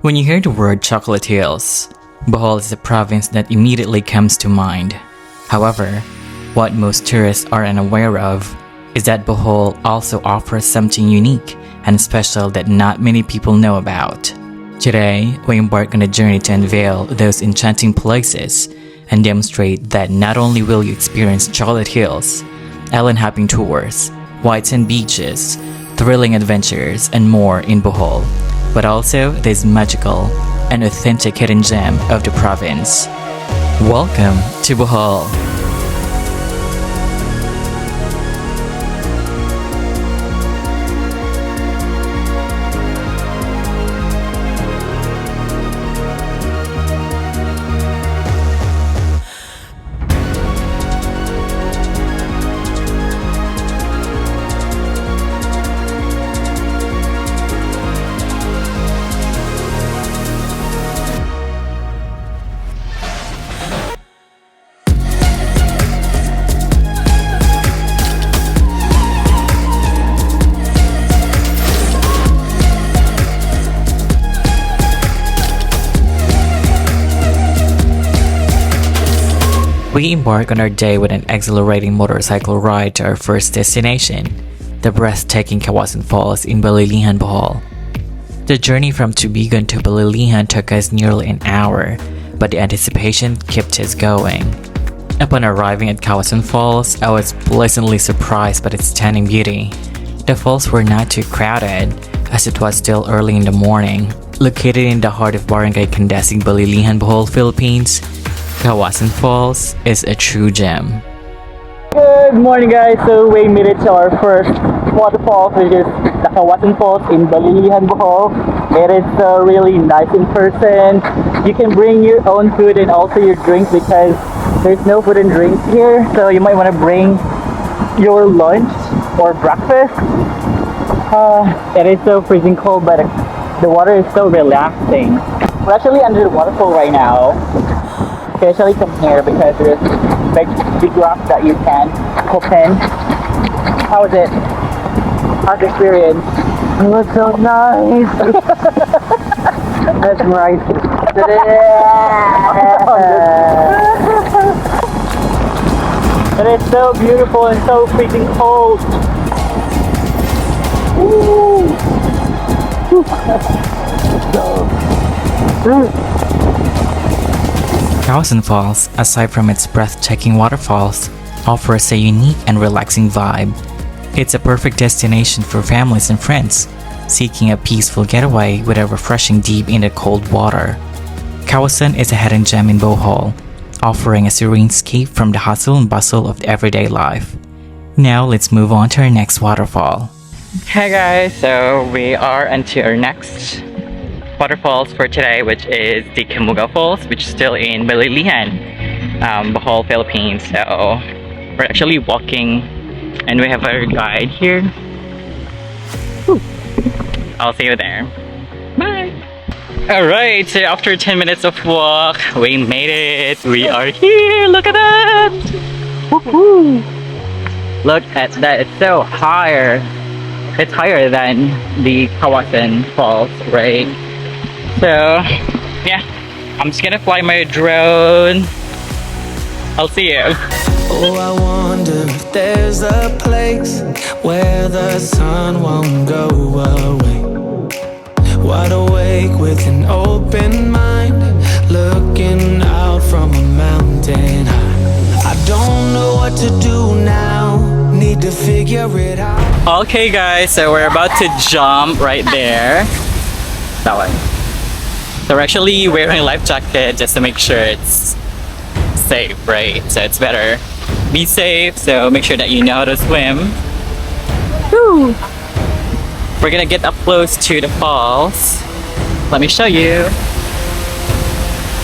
When you hear the word Chocolate Hills, Bohol is a province that immediately comes to mind. However, what most tourists are unaware of is that Bohol also offers something unique and special that not many people know about. Today, we embark on a journey to unveil those enchanting places and demonstrate that not only will you experience Chocolate Hills, island-hopping tours, white sand beaches, thrilling adventures, and more in Bohol, but also this magical and authentic hidden gem of the province. Welcome to Bohol! We embark on our day with an exhilarating motorcycle ride to our first destination, the breathtaking Kawasan Falls in Balilihan, Bohol. The journey from Tubigan to Balilihan took us nearly an hour, but the anticipation kept us going. Upon arriving at Kawasan Falls, I was pleasantly surprised by its stunning beauty. The falls were not too crowded, as it was still early in the morning. Located in the heart of Barangay Candasig, Balilihan, Bohol, Philippines, Kawasan Falls is a true gem. Good morning, guys. So we made it to our first waterfall, which is the Kawasan Falls in Balilihan, Bohol. It is really nice in person. You can bring your own food and also your drinks because there's no food and drinks here. So you might want to bring your lunch or breakfast. It is so freezing cold, but the water is so relaxing. We're actually under the waterfall right now. Especially from here because there's big rocks that you can open. How is it? How's the experience? It was so nice. That's right. It is so beautiful and so freezing cold. Kawasan Falls, aside from its breathtaking waterfalls, offers a unique and relaxing vibe. It's a perfect destination for families and friends seeking a peaceful getaway with a refreshing deep in the cold water. Kawasan is a hidden gem in Bohol, offering a serene escape from the hustle and bustle of everyday life. Now let's move on to our next waterfall. Hey guys, so we are onto our next waterfalls for today, which is the Camugao Falls, which is still in Balilihan, Bohol, Philippines. So we're actually walking and we have our guide here. Whew. I'll see you there. Bye! Alright, so after 10 minutes of walk, we made it. We are here! Look at that! Woohoo! Look at that, it's so higher. It's higher than the Kawasan Falls, right? So, yeah, I'm just gonna fly my drone. I'll see you. Oh, I wonder if there's a place where the sun won't go away. Wide awake with an open mind, looking out from a mountain high. I don't know what to do now, need to figure it out. Okay guys, so we're about to jump right there. That way. So we're actually wearing a life jacket just to make sure it's safe, right? So it's better be safe, so make sure that you know how to swim. Woo! We're gonna get up close to the falls. Let me show you.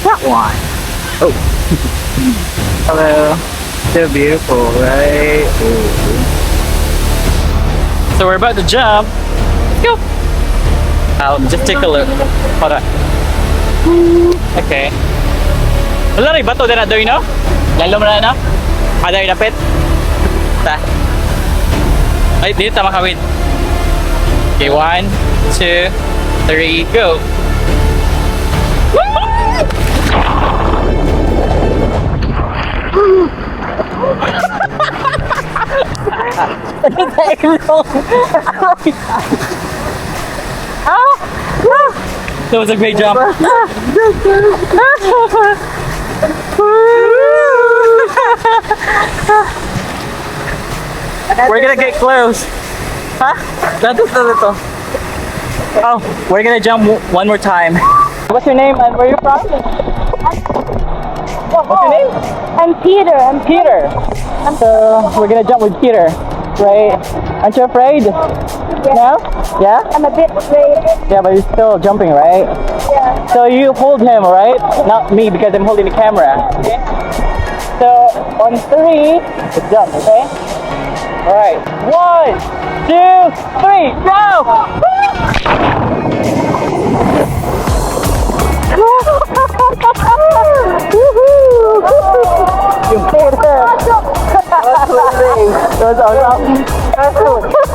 That one. Oh. Hello. So beautiful, right? Ooh. So we're about to jump. Let's go. I'll just take a look. Hold on. Okay. Wala rin bato na doon, no? Lalo mo na, no? Ada yung dapit. Ta. Ay, dito tama kawin. Okay, 1, 2, 3, go. That was a great jump. We're gonna get close. Huh? Oh, we're gonna jump one more time. What's your name and where are you from? What's your name? I'm Peter. Peter. So we're gonna jump with Peter, right? Aren't you afraid? No? Yeah? I'm a bit afraid. Yeah, but you're still jumping, right? Yeah. So you hold him, right? Not me because I'm holding the camera. Okay? So on 3, let's jump, okay? Alright. 1, 2, 3, go! You made it! That was awesome.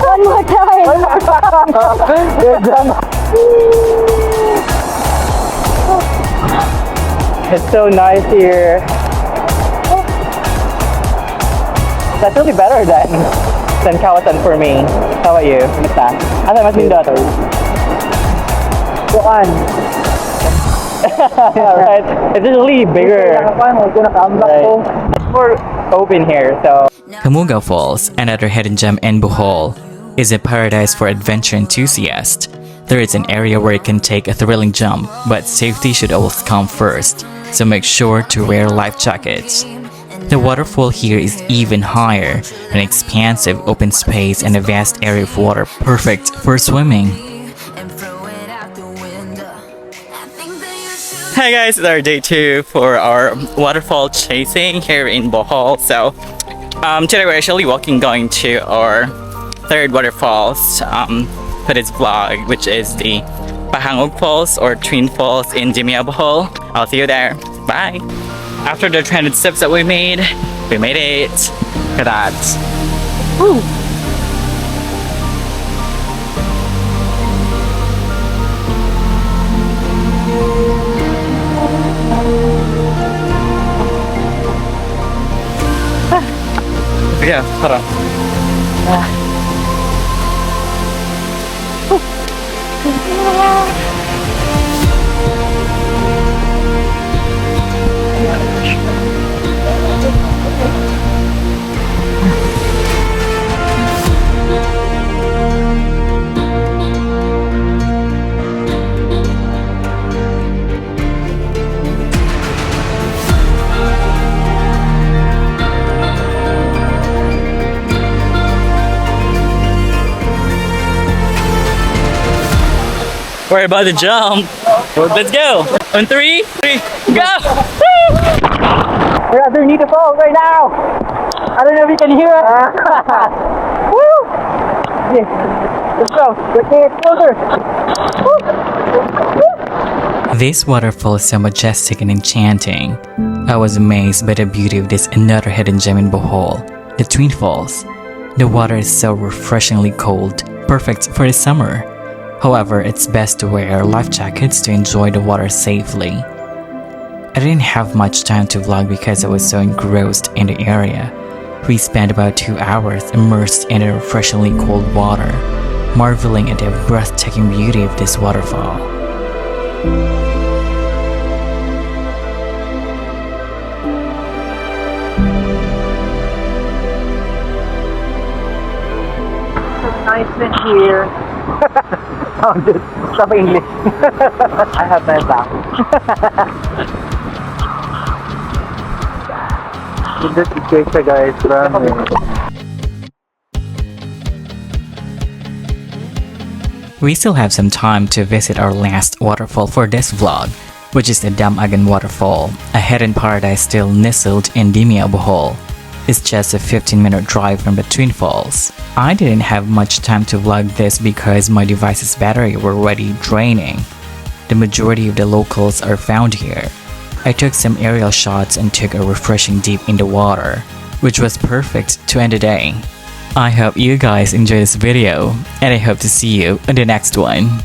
One more time. You're done. It's so nice here. That's really better than Kawasan for me. How about you? Kamusta? Asa mas nindot? Kuan. Right. It's really bigger. Right. More open here, so. Camugao Falls, another hidden gem in Bohol, is a paradise for adventure enthusiasts. There is an area where you can take a thrilling jump, but safety should always come first, so make sure to wear life jackets. The waterfall here is even higher, an expansive open space and a vast area of water perfect for swimming. Hi guys, it's our day 2 for our waterfall chasing here in Bohol. So today we're actually going to our 3rd waterfalls for this vlog, which is the Pahangog Falls or Twin Falls in Dimiao, Bohol. I'll see you there. Bye! After the 300 steps that we made it. Look at that. Woo. Yeah, hold on. We're about to jump. Let's go. On 3, 3, go! We're underneath the falls right now. I don't know if you can hear it. Woo! Yeah. Let's go. Let's get closer. This waterfall is so majestic and enchanting. I was amazed by the beauty of this another hidden gem in Bohol, the Twin Falls. The water is so refreshingly cold, perfect for the summer. However, it's best to wear life jackets to enjoy the water safely. I didn't have much time to vlog because I was so engrossed in the area. We spent about 2 hours immersed in the refreshingly cold water, marveling at the breathtaking beauty of this waterfall. Nice in here. Oh, dude, stop English. I have my back. This is great, guys. We still have some time to visit our last waterfall for this vlog, which is the Dam-agan Waterfall, a hidden paradise still nestled in Dimiao, Bohol. It's just a 15-minute drive from the Twin Falls. I didn't have much time to vlog this because my device's battery were already draining. The majority of the locals are found here. I took some aerial shots and took a refreshing dip in the water, which was perfect to end the day. I hope you guys enjoy this video, and I hope to see you in the next one.